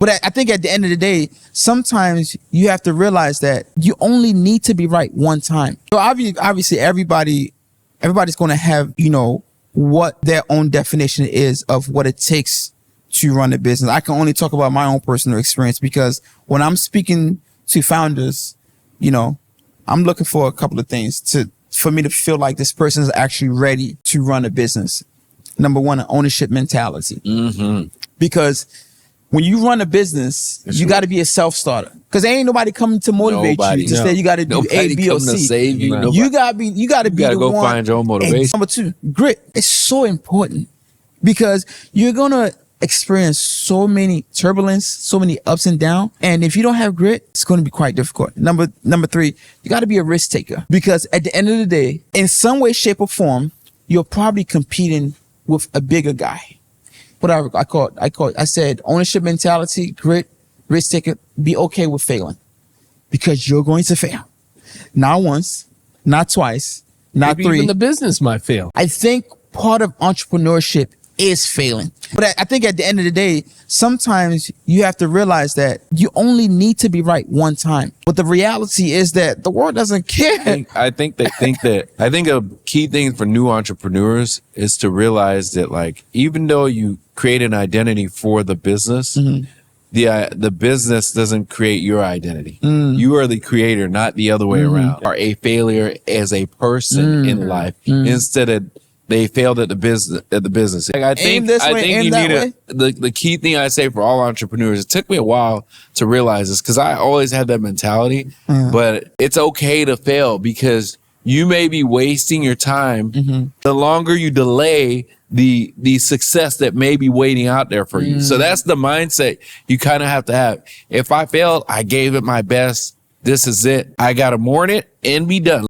But I think at the end of the day, sometimes you have to realize that you only need to be right one time. So obviously everybody's going to have, what their own definition is of what it takes to run a business. I can only talk about my own personal experience, because when I'm speaking to founders, I'm looking for a couple of things for me to feel like this person is actually ready to run a business. Number one, an ownership mentality. Mm-hmm. Because when you run a business, you got to be a self-starter, because there ain't nobody coming to motivate you to say you got to do A, B, or C. To save you. You got to be the go one. Find your own motivation. And number two, grit is so important, because you're going to experience so many turbulence, so many ups and downs. And if you don't have grit, it's going to be quite difficult. Number three, you got to be a risk taker, because at the end of the day, in some way, shape, or form, you're probably competing with a bigger guy. Whatever I said ownership mentality, grit, risk taker, be okay with failing, because you're going to fail. Not once, not twice, not Maybe three. Even the business might fail. I think part of entrepreneurship is failing. But I think at the end of the day, sometimes you have to realize that you only need to be right one time. But the reality is that the world doesn't care. I think a key thing for new entrepreneurs is to realize that, like, even though you create an identity for the business, mm-hmm. the business doesn't create your identity. Mm. You are the creator, not the other way around. You are a failure as a person in life, instead of they failed at the business. Like, I think you need the key thing I say for all entrepreneurs. It took me a while to realize this, because I always had that mentality. But it's okay to fail, because you may be wasting your time. Mm-hmm. The longer you delay the success that may be waiting out there for you. So that's the mindset you kind of have to have. If I failed, I gave it my best. This is it. I got to mourn it and be done.